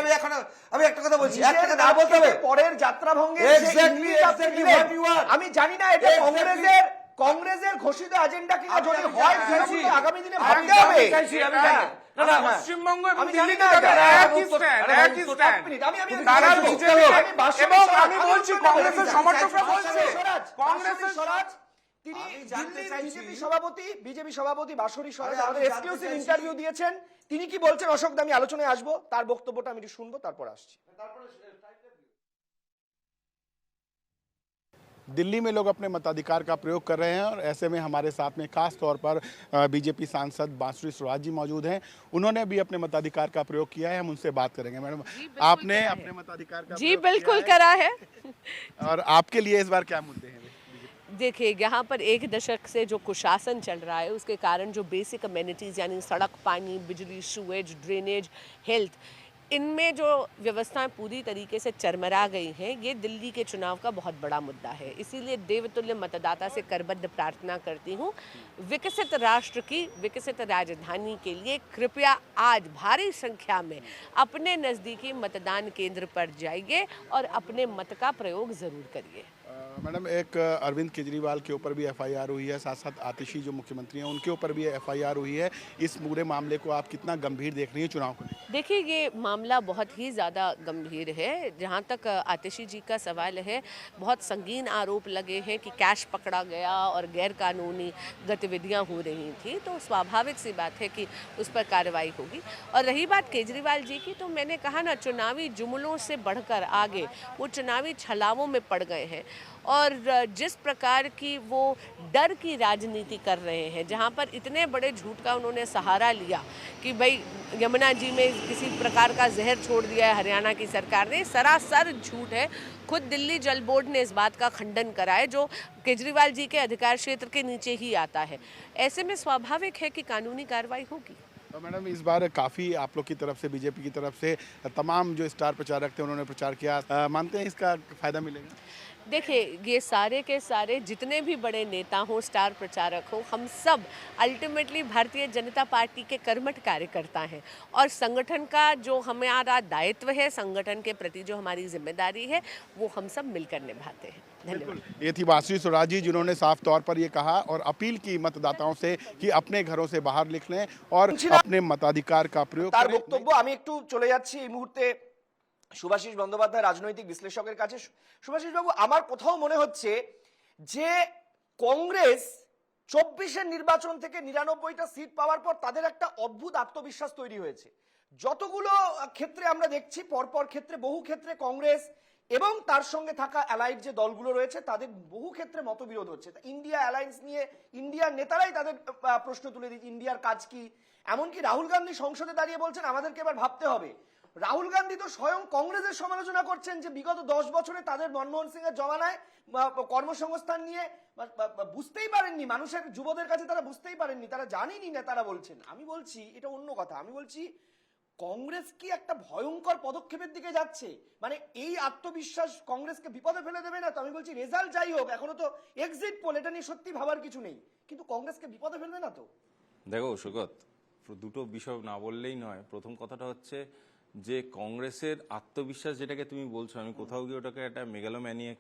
[SPEAKER 4] আমি একটা কথা বলছি,
[SPEAKER 1] নিজের
[SPEAKER 4] একটা কথা
[SPEAKER 1] নাক
[SPEAKER 4] বলতে
[SPEAKER 1] কেটে
[SPEAKER 4] হবে।
[SPEAKER 1] পরের যাত্রা ভঙ্গের যে
[SPEAKER 4] Exactly,
[SPEAKER 1] ইঙ্গিত আপনি
[SPEAKER 4] exactly
[SPEAKER 1] দিলেন,
[SPEAKER 4] what you are.
[SPEAKER 1] আমি জানি না এটা
[SPEAKER 4] Exactly.
[SPEAKER 1] কংগ্রেসের ঘোষিত এজেন্ডা কিনা।
[SPEAKER 4] আমি
[SPEAKER 1] যদি
[SPEAKER 4] জানি,
[SPEAKER 1] হয়
[SPEAKER 4] আমি
[SPEAKER 1] তৃণমূল
[SPEAKER 4] জানি।
[SPEAKER 1] তো আগামী দিনে
[SPEAKER 4] আমি
[SPEAKER 1] ভাবতে
[SPEAKER 4] জানি,
[SPEAKER 1] হবে।
[SPEAKER 4] চাইছি, আমি
[SPEAKER 1] হ্যাঁ।
[SPEAKER 4] জানি। না, না, হ্যাঁ।
[SPEAKER 5] পশ্চিমবঙ্গ এবং
[SPEAKER 1] আমি জানি না
[SPEAKER 5] দিল্লিতে
[SPEAKER 1] এটা।
[SPEAKER 5] তাদের একই স্ট্যান্ড,
[SPEAKER 4] আরে,
[SPEAKER 5] একই
[SPEAKER 4] এক
[SPEAKER 5] স্ট্যান্ড।
[SPEAKER 1] মিনিট, আমি
[SPEAKER 5] তারা
[SPEAKER 1] বলবো।
[SPEAKER 5] বিজেপি
[SPEAKER 1] আমি বাসন্তী
[SPEAKER 5] এবং
[SPEAKER 1] স্বরাজ,
[SPEAKER 5] আমি বলছি
[SPEAKER 1] আমি
[SPEAKER 5] কংগ্রেসের
[SPEAKER 1] জানতে
[SPEAKER 5] সমর্থকরা
[SPEAKER 1] চাইছি,
[SPEAKER 5] বলছে
[SPEAKER 1] কংগ্রেসের
[SPEAKER 5] কংগ্রেসের
[SPEAKER 1] স্বরাজ তিনি
[SPEAKER 4] আমি জানতে
[SPEAKER 1] দিল্লির
[SPEAKER 4] চাইছি-
[SPEAKER 1] বিজেপি সভাপতি বাসুরি স্বরাজ
[SPEAKER 4] আরে, আমি
[SPEAKER 1] আমাদের
[SPEAKER 4] জানতে
[SPEAKER 1] এক্সক্লুসিভ
[SPEAKER 4] চাইছি-
[SPEAKER 1] ইন্টারভিউ দিয়েছেন। তিনি কি বলছেন অশোক দা, আমি আলোচনায় আসবো, তার বক্তব্যটা আমি একটু শুনবো, তারপর আসছি।
[SPEAKER 6] दिल्ली में लोग अपने मताधिकार का प्रयोग कर रहे हैं और ऐसे में हमारे साथ में खास तौर पर बीजेपी सांसद बांसुरी स्वराज जी मौजूद हैं। उन्होंने भी अपने मताधिकार का प्रयोग किया है, हम उनसे बात करेंगे। मैडम, आपने अपने मताधिकार का
[SPEAKER 7] जी
[SPEAKER 6] प्रयोग
[SPEAKER 7] बिल्कुल
[SPEAKER 6] किया
[SPEAKER 7] करा है।
[SPEAKER 6] है और आपके लिए इस बार क्या मुद्दे हैं?
[SPEAKER 7] देखिए यहाँ पर एक दशक से जो कुशासन चल रहा है उसके कारण जो बेसिक अमेनिटीज़ यानी सड़क, पानी, बिजली, सूएज, ड्रेनेज, हेल्थ, इनमें जो व्यवस्थाएं पूरी तरीके से चरमरा गई हैं, ये दिल्ली के चुनाव का बहुत बड़ा मुद्दा है। इसीलिए देवतुल्य मतदाता से करबद्ध प्रार्थना करती हूँ, विकसित राष्ट्र की विकसित राजधानी के लिए कृपया आज भारी संख्या में अपने नज़दीकी मतदान केंद्र पर जाइए और अपने मत का प्रयोग ज़रूर करिए।
[SPEAKER 6] मैडम, एक अरविंद केजरीवाल के ऊपर भी एफआईआर हुई है, साथ साथ आतिशी जो मुख्यमंत्री हैं उनके ऊपर भी एफआईआर हुई है। इस पूरे मामले को आप कितना गंभीर देख रही हैं चुनाव को?
[SPEAKER 7] देखिए ये मामला बहुत ही ज़्यादा गंभीर है। जहाँ तक आतिशी जी का सवाल है, बहुत संगीन आरोप लगे हैं कि कैश पकड़ा गया और गैर कानूनी गतिविधियाँ हो रही थी, तो स्वाभाविक सी बात है कि उस पर कार्रवाई होगी। और रही बात केजरीवाल जी की, तो मैंने कहा ना, चुनावी जुमलों से बढ़कर आगे वो चुनावी छलावों में पड़ गए हैं और जिस प्रकार की वो डर की राजनीति कर रहे हैं, जहाँ पर इतने बड़े झूठ का उन्होंने सहारा लिया कि भाई यमुना जी में किसी प्रकार का जहर छोड़ दिया है हरियाणा की सरकार ने, सरासर झूठ है। खुद दिल्ली जल बोर्ड ने इस बात का खंडन करा है, जो केजरीवाल जी के अधिकार क्षेत्र के नीचे ही आता है। ऐसे में स्वाभाविक है कि कानूनी कार्रवाई होगी।
[SPEAKER 6] तो मैडम, इस बार काफ़ी आप लोग की तरफ से, बीजेपी की तरफ से तमाम जो स्टार प्रचारक थे उन्होंने प्रचार किया, मानते हैं इसका फ़ायदा मिलेगा?
[SPEAKER 7] देखिए ये सारे के सारे जितने भी बड़े नेता हों, स्टार प्रचारक हों, हम सब अल्टीमेटली भारतीय जनता पार्टी के कर्मठ कार्यकर्ता हैं और संगठन का जो हमारा दायित्व है, संगठन के प्रति जो हमारी जिम्मेदारी है, वो हम सब मिलकर निभाते हैं। धन्यवाद।
[SPEAKER 6] ये थी बांसुरी स्वराज जी, जिन्होंने साफ तौर पर ये कहा और अपील की मतदाताओं से कि अपने घरों से बाहर लिख लें और अपने मताधिकार का प्रयोग
[SPEAKER 1] তার
[SPEAKER 6] करें।
[SPEAKER 1] বক্তব্য আমি একটু চলে যাচ্ছি এই মুহূর্তে সুভাষিস বন্দ্যোপাধ্যায় রাজনৈতিক বিশ্লেষকের কাছে। সুভাষিস বাবু, আমার কোথাও মনে হচ্ছে যে কংগ্রেস 24-এর নির্বাচন থেকে 99টা সিট পাওয়ার পর তাদের একটা অদ্ভুত আত্মবিশ্বাস তৈরি হয়েছে। যতগুলো ক্ষেত্রে আমরা দেখছি, পরপর ক্ষেত্রে, বহু ক্ষেত্রে কংগ্রেস এবং তার সঙ্গে থাকা অ্যালাইড যে দলগুলো রয়েছে তাদের বহু ক্ষেত্রে মতবিরোধ হচ্ছে। ইন্ডিয়া অ্যালায়েন্স নিয়ে ইন্ডিয়ার নেতারাই তাদের প্রশ্ন তুলে দিচ্ছে, ইন্ডিয়ার কাজ কি। এমনকি রাহুল গান্ধী সংসদে দাঁড়িয়ে বলছেন আমাদেরকে এবার ভাবতে হবে। রাহুল গান্ধী তো স্বয়ং কংগ্রেসের সমালোচনা করছেন যে বিগত 10 বছরে তাদের মনমোহন সিং এর জমানায় কর্মসংস্থান নিয়ে বুঝতেই পারেননি, মানুষের যুবদের কাছে তারা বুঝতেই পারেননি, তারা জানেনি না, তারা বলছেন। আমি বলছি এটা অন্য কথা। আমি বলছি কংগ্রেস কি একটা ভয়ঙ্কর পদক্ষেপের দিকে যাচ্ছে? মানে এই আত্মবিশ্বাস কংগ্রেসকে বিপদে ফেলে দেবে না তো? আমি বলছি রেজাল্ট যাই হোক, এখনো তো এক্সিট পোল, এটা নিয়ে সত্যি ভাবার কিছু নেই, কিন্তু কংগ্রেসকে বিপদে ফেলবে না তো?
[SPEAKER 8] দেখো সৈকত, দুটো বিষয় না বললেই নয়। প্রথম কথাটা হচ্ছে যে কংগ্রেসের আত্মবিশ্বাস যেটাকে তুমি বলছো, আমি কোথাও গিয়ে ওটাকে একটা মেগালোম্যানিয়াক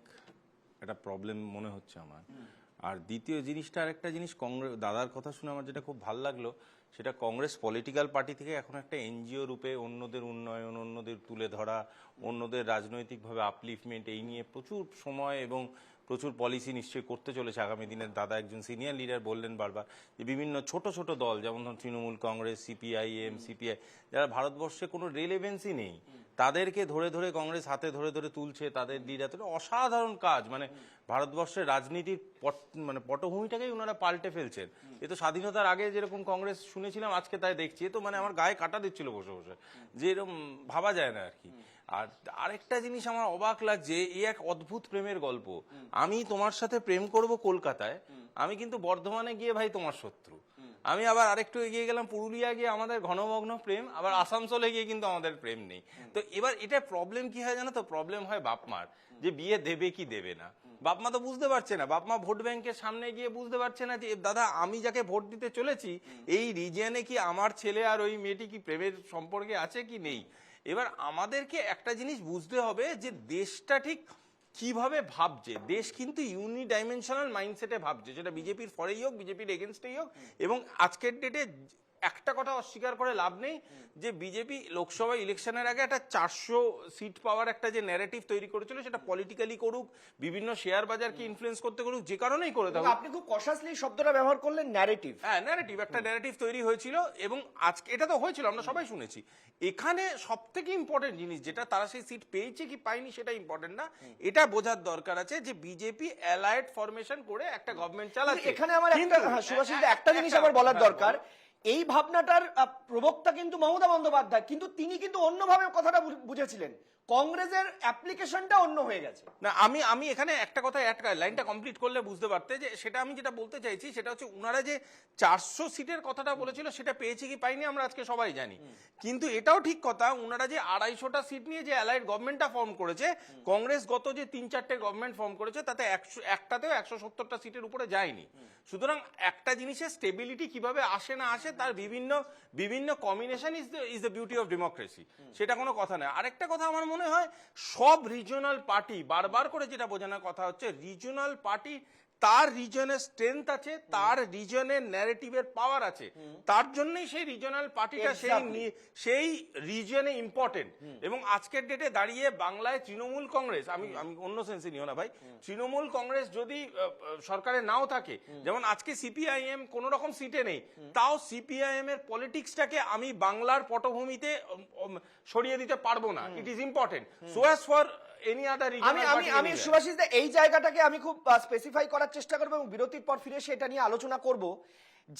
[SPEAKER 8] একটা প্রবলেম মনে হচ্ছে আমার। আর দ্বিতীয় জিনিসটা, আরেকটা জিনিস, কংগ্রেস দাদার কথা শুনে আমার যেটা খুব ভালো লাগলো, সেটা কংগ্রেস পলিটিক্যাল পার্টি থেকে এখন একটা এনজিও রূপে অন্যদের উন্নয়ন, অন্যদের তুলে ধরা, অন্যদের রাজনৈতিকভাবে আপলিফমেন্ট, এই নিয়ে প্রচুর সময় এবং প্রচুর পলিসি নিশ্চয়ই করতে চলেছে আগামী দিনের। দাদা একজন সিনিয়র লিডার বললেন বারবার যে বিভিন্ন ছোট ছোট দল, যেমন ধরুন তৃণমূল কংগ্রেস, সিপিআইএম, সিপিআই, যারা ভারতবর্ষে কোনো রেলেভেন্সি নেই, তাদেরকে ধরে ধরে কংগ্রেস হাতে ধরে ধরে তুলছে, তাদের লিডার। অসাধারণ কাজ, মানে ভারতবর্ষের রাজনীতির মানে পটভূমিটাকেই ওনারা পাল্টে ফেলছেন। এ তো স্বাধীনতার আগে যেরকম কংগ্রেস শুনেছিলাম, আজকে তাই দেখছি, এ তো মানে আমার গায়ে কাটা দিচ্ছিল বসে বসে, যে এরকম ভাবা যায় না আর কি। আর আরেকটা জিনিস আমার অবাক লাগছে, এই এক অদ্ভুত প্রেমের গল্প। আমি তোমার সাথে প্রেম করব কলকাতায়, আমি কিন্তু বর্ধমানে গিয়ে ভাই তোমার শত্রু। আমি আবার আরেকটু এগিয়ে গেলাম, পুরুলিয়া গিয়ে আমাদের ঘনমগ্ন প্রেম, আবার আসানসোলে গিয়ে কিন্তু আমাদের প্রেম নেই। তো এবার এটা প্রবলেম কি হয় জানো তো? প্রবলেম হয় বাপ মার, যে বিয়ে দেবে কি দেবে না। বাপ মা তো বুঝতে পারছে না, বাপ মা ভোট ব্যাংকের সামনে গিয়ে বুঝতে পারছে না যে দাদা আমি যাকে ভোট দিতে চলেছি এই রিজিয়নে কি আমার ছেলে আর ওই মেয়েটি কি প্রেমের সম্পর্কে আছে কি নেই। এবার আমাদেরকে একটা জিনিস বুঝতে হবে যে দেশটা ঠিক কিভাবে ভাবছে। দেশ কিন্তু ইউনিডাইমেনশনাল মাইন্ডসেটে ভাবছে, যেটা বিজেপির ফরেই হোক, বিজেপির এগেনস্টেই হোক। এবং আজকের ডেটে একটা কথা অস্বীকার করে লাভ নেই যে বিজেপি লোকসভা ইলেকশনের আগে একটা 400 সিট পাওয়ার একটা যে ন্যারেটিভ তৈরি করেছিল, সেটা পলিটিক্যালি করুক, বিভিন্ন শেয়ার বাজারকে ইনফ্লুয়েন্স করতে করুক, যে কারণেই করে দেবো।
[SPEAKER 1] আপনি খুব কশাসলি শব্দটা ব্যবহার করলেন, ন্যারেটিভ।
[SPEAKER 8] হ্যাঁ, ন্যারেটিভ, একটা ন্যারেটিভ তৈরি হয়েছিল এবং আজকে এটা তো হয়েছিল, আমরা সবাই শুনেছি। এখানে সব থেকে ইম্পর্টেন্ট জিনিস যেটা, তারা সেই সিট পেয়েছে কি পায়নি সেটা ইম্পর্টেন্ট না, এটা বোঝার দরকার আছে যে বিজেপি অ্যালায়েড ফরমেশন করে একটা গভর্নমেন্ট চালাচ্ছে।
[SPEAKER 1] এখানে আমার সুভাষিস একটা জিনিস আবার বলার দরকার, এই ভাবনাটার প্রবক্তা কিন্তু মমতা বন্দ্যোপাধ্যায়, কিন্তু তিনি কিন্তু অন্যভাবে কথাটা বুঝেছিলেন। কংগ্রেসের অ্যাপ্লিকেশনটা অন্য হয়ে গেছে।
[SPEAKER 8] না, আমি এখানে একটা কথা লাইনটা কমপ্লিট করলে বুঝতে পারতে, যে সেটা আমি যেটা বলতে চাইছি সেটা হচ্ছে, উনারা যে 400 সিটের কথাটা বলেছিল সেটা পেয়েছে কি পাইনি আমরা আজকে সবাই জানি। কিন্তু এটাও ঠিক কথা, উনারা যে 250টা সিট নিয়ে যে অ্যালাইড গভর্নমেন্টটা ফর্ম করেছে, কংগ্রেস গত যে 3-4টে গভর্নমেন্ট ফর্ম করেছে তাতে একটাতেও 170টা সিটের উপরে যায়নি। সুতরাং একটা জিনিসের স্টেবিলিটি কিভাবে আসে না আসে, তার বিভিন্ন combination is the beauty of democracy, সেটা কোনো কথা নয়। আরেকটা কথা আমার মনে হয়, সব রিজিওনাল পার্টি বারবার করে যেটা বোঝানোর কথা হচ্ছে, রিজিওনাল পার্টি তার রিজনের স্ট্রেংথ আছে, তার রিজনের ন্যারেটিভের পাওয়ার আছে, তার জন্যই সেই রিজনাল পার্টিটা সেই রিজনে ইম্পর্টেন্ট। এবং আজকের ডেটে দাঁড়িয়ে বাংলায় তৃণমূল কংগ্রেস, আমি অন্য সেন্সে নিও না ভাই, তৃণমূল কংগ্রেস যদি সরকারে নাও থাকে, যেমন আজকে সিপিআইএম কোন রকম সিটে নেই, তাও সিপিআইএম এর পলিটিক্সটাকে আমি বাংলার পটভূমিতে সরিয়ে দিতে পারবো না। It is important so as for
[SPEAKER 1] আমি সুভাষিস দা এই জায়গাটাকে আমি খুব স্পেসিফাই করার চেষ্টা করবো এবং বিরতির পর ফিরে এসে এটা নিয়ে আলোচনা করব,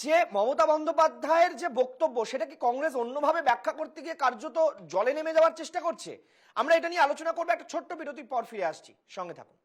[SPEAKER 1] যে মমতা বন্দ্যোপাধ্যায়ের যে বক্তব্য সেটা কি কংগ্রেস অন্যভাবে ব্যাখ্যা করতে গিয়ে কার্যত জলে নেমে যাওয়ার চেষ্টা করছে। আমরা এটা নিয়ে আলোচনা করবো, একটা ছোট্ট বিরতির পর ফিরে আসছি, সঙ্গে থাকুন।